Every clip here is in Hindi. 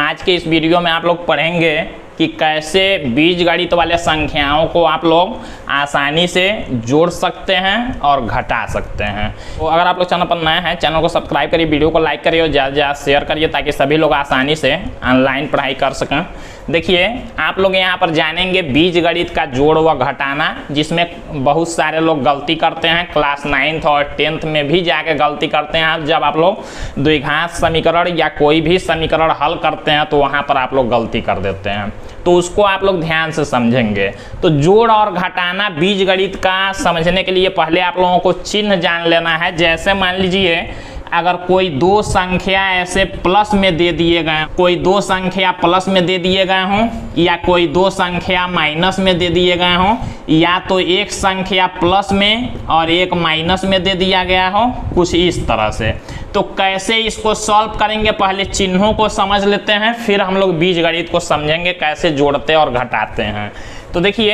आज के इस वीडियो में आप लोग पढ़ेंगे कि कैसे बीजगणित वाले संख्याओं को आप लोग आसानी से जोड़ सकते हैं और घटा सकते हैं। तो अगर आप लोग चैनल पर नए हैं, चैनल को सब्सक्राइब करिए, वीडियो को लाइक करिए और ज़्यादा से ज़्यादा शेयर करिए ताकि सभी लोग आसानी से ऑनलाइन पढ़ाई कर सकें। देखिए, आप लोग यहाँ पर जानेंगे बीजगणित का जोड़ व घटाना, जिसमें बहुत सारे लोग गलती करते हैं। क्लास 9th और 10th में भी जाके गलती करते हैं। जब आप लोग द्विघात समीकरण या कोई भी समीकरण हल करते हैं तो वहाँ पर आप लोग गलती कर देते हैं, तो उसको आप लोग ध्यान से समझेंगे। तो जोड़ और घटाना बीजगणित का समझने के लिए पहले आप लोगों को चिन्ह जान लेना है। जैसे मान लीजिए अगर कोई दो संख्या ऐसे प्लस में दे दिए गए, कोई दो संख्या प्लस में दे दिए गए हों या कोई दो संख्या माइनस में दे दिए गए हों, या तो एक संख्या प्लस में और एक माइनस में दे दिया गया हो, कुछ इस तरह से। तो कैसे इसको सॉल्व करेंगे, पहले चिन्हों को समझ लेते हैं, फिर हम लोग बीजगणित को समझेंगे कैसे जोड़ते और घटाते हैं। तो देखिए,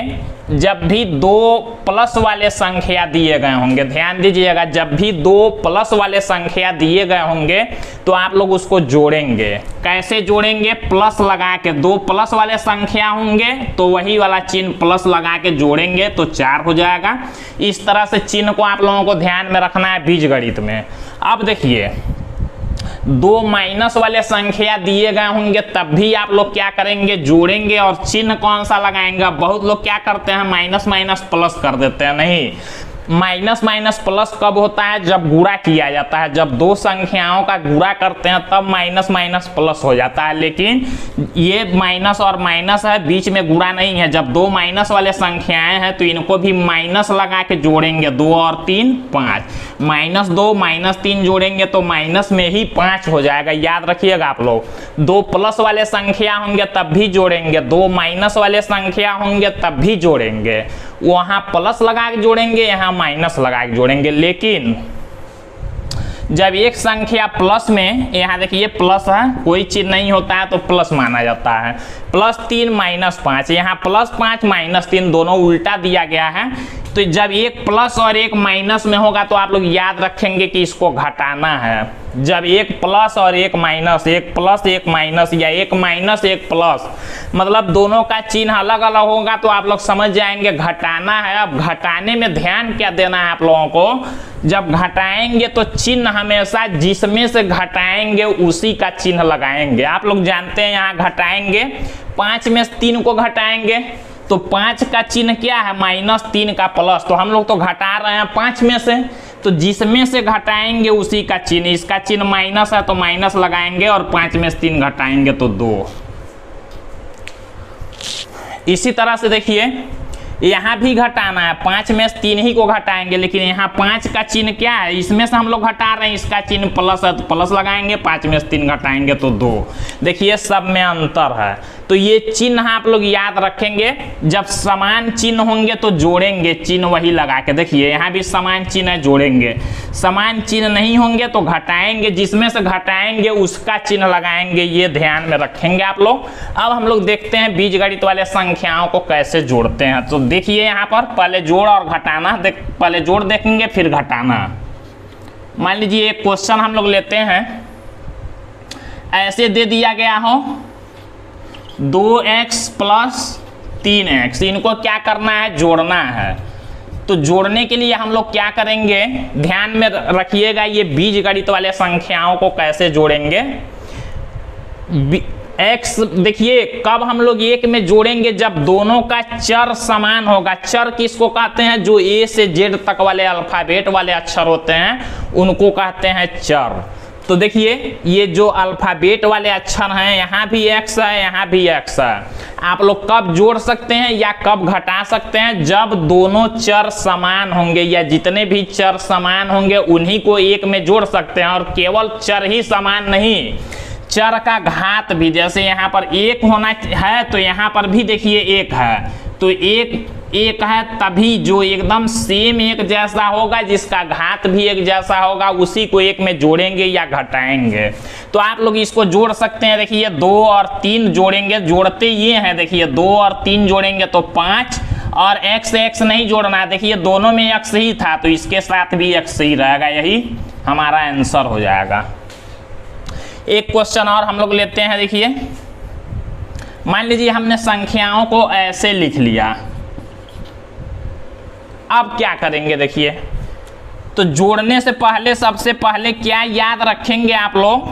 जब भी दो प्लस वाले संख्या दिए गए होंगे, ध्यान दीजिएगा, जब भी दो प्लस वाले संख्या दिए गए होंगे तो आप लोग उसको जोड़ेंगे। कैसे जोड़ेंगे? प्लस लगा के, दो प्लस वाले संख्या होंगे तो वही वाला चिन्ह प्लस लगा के जोड़ेंगे तो 4 हो जाएगा। इस तरह से चिन्ह को आप लोगों को ध्यान में रखना है बीजगणित में। अब देखिए, दो माइनस वाले संख्या दिए गए होंगे तब भी आप लोग क्या करेंगे? जोड़ेंगे। और चिन्ह कौन सा लगाएंगे? बहुत लोग क्या करते हैं, माइनस माइनस प्लस कर देते हैं। नहीं, माइनस माइनस प्लस कब होता है? जब गुणा किया जाता है। जब दो संख्याओं का गुणा करते हैं तब माइनस माइनस प्लस हो जाता है। लेकिन ये माइनस और माइनस है, बीच में गुणा नहीं है। जब दो माइनस वाले संख्याएं हैं तो इनको भी माइनस लगा के जोड़ेंगे। 2 और 3 5, -2 -3 जोड़ेंगे तो माइनस में ही 5 हो जाएगा। याद रखिएगा आप लोग, दो प्लस वाले संख्या होंगे तब भी जोड़ेंगे, दो माइनस वाले संख्या होंगे तब भी जोड़ेंगे। वहाँ प्लस लगा के जोड़ेंगे, यहाँ माइनस लगा के जोड़ेंगे। लेकिन जब एक संख्या प्लस में, यहाँ देखिए प्लस है, कोई चीज नहीं होता है तो प्लस माना जाता है। +3 -5, यहाँ +5 -3 दोनों उल्टा दिया गया है। तो जब एक प्लस और एक माइनस में होगा तो आप लोग याद रखेंगे कि इसको घटाना है। जब एक प्लस और एक माइनस, एक प्लस एक माइनस या एक माइनस एक प्लस, मतलब दोनों का चिन्ह अलग अलग होगा तो आप लोग समझ जाएंगे घटाना है। अब घटाने में ध्यान क्या देना है आप लोगों को? जब घटाएंगे तो चिन्ह हमेशा जिसमें से घटाएंगे उसी का चिन्ह लगाएंगे। आप लोग जानते हैं यहाँ घटाएंगे, 5 में 3 को घटाएंगे तो 5 का चिन्ह क्या है? -3 का प्लस। तो हम लोग तो घटा रहे हैं 5 में से, तो जिसमें से घटाएंगे उसी का चिन्ह। इसका चिन्ह माइनस है तो माइनस लगाएंगे और 5 में से 3 घटाएंगे तो 2। इसी तरह से देखिए, यहाँ भी घटाना है, 5 में से 3 ही को घटाएंगे, लेकिन यहाँ 5 का चिन्ह क्या है? इसमें से हम लोग घटा रहे हैं, इसका चिन्ह प्लस है तो प्लस लगाएंगे, 5 में से 3 घटाएंगे तो 2। देखिए, सब में अंतर है। तो ये चिन्ह आप लोग याद रखेंगे। जब समान चिन्ह होंगे तो जोड़ेंगे, चिन्ह वही लगा के। देखिए, यहाँ भी समान चिन्ह है, जोड़ेंगे। समान चिन्ह नहीं होंगे तो घटाएंगे, जिसमें से घटाएंगे उसका चिन्ह लगाएंगे। ये ध्यान में रखेंगे आप लोग। अब हम लोग देखते हैं बीजगणित वाले संख्याओं को कैसे जोड़ते हैं। तो देखिए, यहाँ पर पहले जोड़ और घटाना, पहले जोड़ देखेंगे फिर घटाना। मान लीजिए एक क्वेश्चन हम लोग लेते हैं, ऐसे दे दिया गया हो 2x + 3x, इनको क्या करना है? जोड़ना है। तो जोड़ने के लिए हम लोग क्या करेंगे? ध्यान में रखिएगा, ये बीजगणित वाले संख्याओं को कैसे जोड़ेंगे। x देखिए, कब हम लोग एक में जोड़ेंगे? जब दोनों का चर समान होगा। चर किसको कहते हैं? जो A से Z तक वाले अल्फाबेट वाले अक्षर होते हैं उनको कहते हैं चर। तो देखिए, ये जो अल्फाबेट वाले अक्षर हैं, यहाँ भी x है, यहाँ भी x है। आप लोग कब जोड़ सकते हैं या कब घटा सकते हैं? जब दोनों चर समान होंगे, या जितने भी चर समान होंगे उन्हीं को एक में जोड़ सकते हैं। और केवल चर ही समान नहीं, चर का घात भी, जैसे यहाँ पर 1 होना है तो यहाँ पर भी देखिए 1 है, तो 1 है, तभी जो एकदम सेम एक जैसा होगा, जिसका घात भी एक जैसा होगा, उसी को एक में जोड़ेंगे या घटाएंगे। तो आप लोग इसको जोड़ सकते हैं। देखिए, 2 और 3 जोड़ेंगे, जोड़ते ये हैं। देखिए, 2 और 3 जोड़ेंगे तो 5, और x नहीं जोड़ना है। देखिए, दोनों में x ही था तो इसके साथ भी x ही रहेगा, यही हमारा आंसर हो जाएगा। एक क्वेश्चन और हम लोग लेते हैं। देखिए, मान लीजिए हमने संख्याओं को ऐसे लिख लिया, अब क्या करेंगे? देखिए, तो जोड़ने से पहले सबसे पहले क्या याद रखेंगे आप लोग?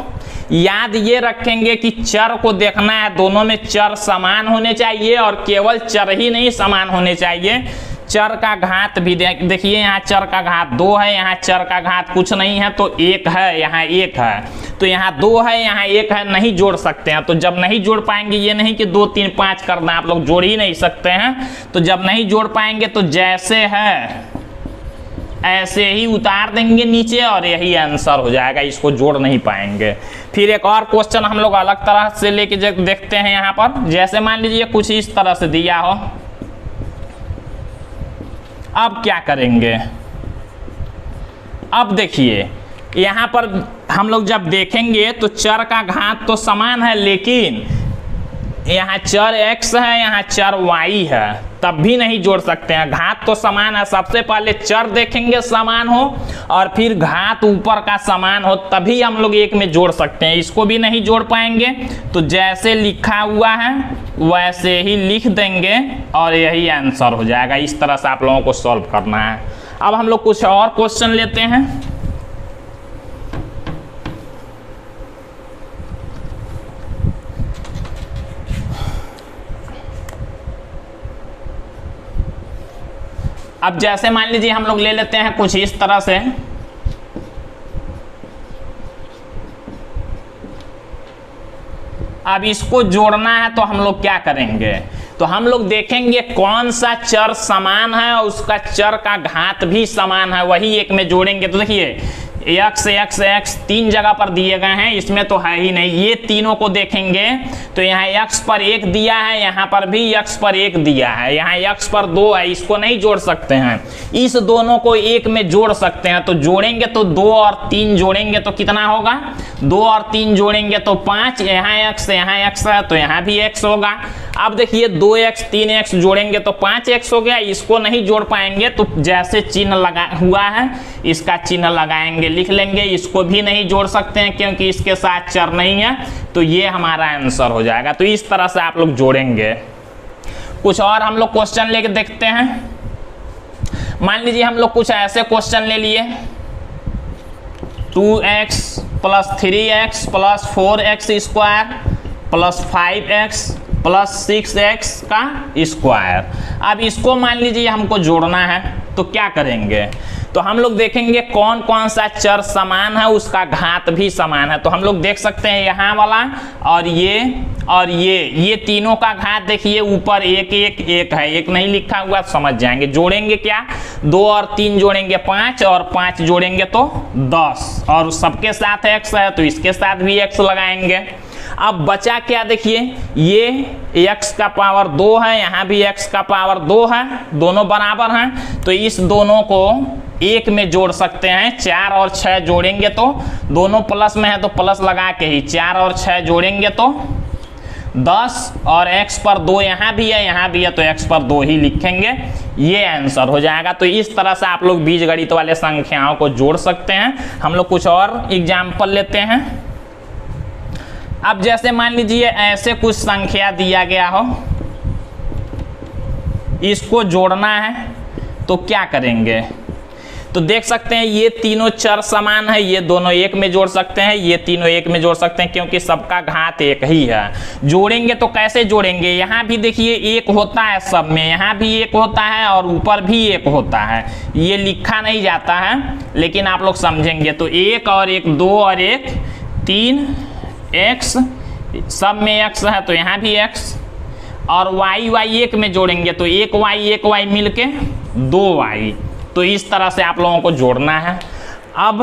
याद ये रखेंगे कि चर को देखना है, दोनों में चर समान होने चाहिए, और केवल चर ही नहीं समान होने चाहिए, चर का घात भी देखिए, यहाँ चर का घात 2 है, यहाँ चर का घात कुछ नहीं है तो 1 है, यहाँ 1 है, तो यहाँ 2 है, यहाँ 1 है, नहीं जोड़ सकते हैं। तो जब नहीं जोड़ पाएंगे, ये नहीं कि 2 3 5 करना, आप लोग जोड़ ही नहीं सकते हैं। तो जब नहीं जोड़ पाएंगे तो जैसे है ऐसे ही उतार देंगे नीचे, और यही आंसर हो जाएगा, इसको जोड़ नहीं पाएंगे। फिर एक और क्वेश्चन हम लोग अलग तरह से लेके देखते हैं। यहाँ पर जैसे मान लीजिए कुछ इस तरह से दिया हो, अब क्या करेंगे? अब देखिए, यहाँ पर हम लोग जब देखेंगे तो चर का घात तो समान है, लेकिन यहाँ चर x है, यहाँ चर y है, तब भी नहीं जोड़ सकते हैं। घात तो समान है, सबसे पहले चर देखेंगे समान हो, और फिर घात ऊपर का समान हो, तभी हम लोग एक में जोड़ सकते हैं। इसको भी नहीं जोड़ पाएंगे, तो जैसे लिखा हुआ है वैसे ही लिख देंगे, और यही आंसर हो जाएगा। इस तरह से आप लोगों को सॉल्व करना है। अब हम लोग कुछ और क्वेश्चन लेते हैं। अब जैसे मान लीजिए हम लोग ले लेते हैं कुछ इस तरह से, अब इसको जोड़ना है तो हम लोग क्या करेंगे? तो हम लोग देखेंगे कौन सा चर समान है और उसका चर का घात भी समान है, वही एक में जोड़ेंगे। तो देखिए, x x x 3 जगह पर दिए गए हैं, इसमें तो है ही नहीं। ये तीनों को देखेंगे तो यहाँ x पर 1 दिया है, यहाँ पर भी x पर 1 दिया है, यहाँ x पर 2 है, इसको नहीं जोड़ सकते हैं। इस दोनों को एक में जोड़ सकते हैं, तो जोड़ेंगे तो 2 और 3 जोड़ेंगे तो कितना होगा? 2 और 3 जोड़ेंगे तो 5, यहाँ x है तो यहाँ भी x होगा। अब देखिए, 2x 3x जोड़ेंगे तो 5x हो गया। इसको नहीं जोड़ पाएंगे तो जैसे चिन्ह लगा हुआ है इसका चिन्ह लगाएंगे, लिख लेंगे। इसको भी नहीं जोड़ सकते हैं क्योंकि इसके साथ चर नहीं है, तो ये हमारा आंसर हो जाएगा। तो इस तरह से आप लोग जोड़ेंगे। कुछ और हम लोग क्वेश्चन लेके देखते हैं। मान लीजिए हम लोग कुछ ऐसे क्वेश्चन ले लिए, 2x + 3x + 4x square + 5x + 6x का स्क्वायर। अब इसको मान लीजिए हमको जोड़ना है, तो क्या करेंगे? तो हम लोग देखेंगे कौन कौन सा चर समान है, उसका घात भी समान है। तो हम लोग देख सकते हैं यहाँ वाला और ये तीनों का घात देखिए, ऊपर 1 1 1 है, 1 नहीं लिखा हुआ, समझ जाएंगे। जोड़ेंगे क्या? 2 और 3 जोड़ेंगे 5, और 5 जोड़ेंगे तो 10, और सबके साथ x है तो इसके साथ भी x लगाएंगे। अब बचा क्या? देखिए, ये x का पावर 2 है, यहाँ भी x का पावर 2 है, दोनों बराबर हैं, तो इस दोनों को एक में जोड़ सकते हैं। 4 और 6 जोड़ेंगे तो दोनों प्लस में है तो प्लस लगा के ही 4 और 6 जोड़ेंगे तो 10, और x पर 2 यहाँ भी है तो x पर 2 ही लिखेंगे, ये आंसर हो जाएगा। तो इस तरह से आप लोग बीजगणित वाले संख्याओं को जोड़ सकते हैं। हम लोग कुछ और एग्जाम्पल लेते हैं। अब जैसे मान लीजिए ऐसे कुछ संख्या दिया गया हो, इसको जोड़ना है तो क्या करेंगे? तो देख सकते हैं ये तीनों चर समान है, ये दोनों एक में जोड़ सकते हैं, ये तीनों एक में जोड़ सकते हैं, क्योंकि सबका घात एक ही है। जोड़ेंगे तो कैसे जोड़ेंगे? यहाँ भी देखिए 1 होता है सब में, यहाँ भी 1 होता है और ऊपर भी 1 होता है, ये लिखा नहीं जाता है लेकिन आप लोग समझेंगे। तो 1 और 1 2 और 1 3 x, सब में x है तो यहाँ भी x, और y एक में जोड़ेंगे तो 1 y मिलके 2y। तो इस तरह से आप लोगों को जोड़ना है। अब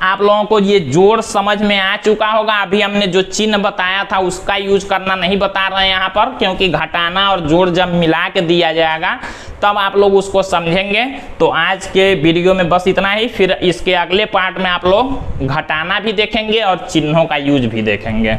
आप लोगों को ये जोड़ समझ में आ चुका होगा। अभी हमने जो चिन्ह बताया था उसका यूज करना नहीं बता रहे हैं यहाँ पर, क्योंकि घटाना और जोड़ जब मिला के दिया जाएगा तब आप लोग उसको समझेंगे। तो आज के वीडियो में बस इतना ही, फिर इसके अगले पार्ट में आप लोग घटाना भी देखेंगे और चिन्हों का यूज भी देखेंगे।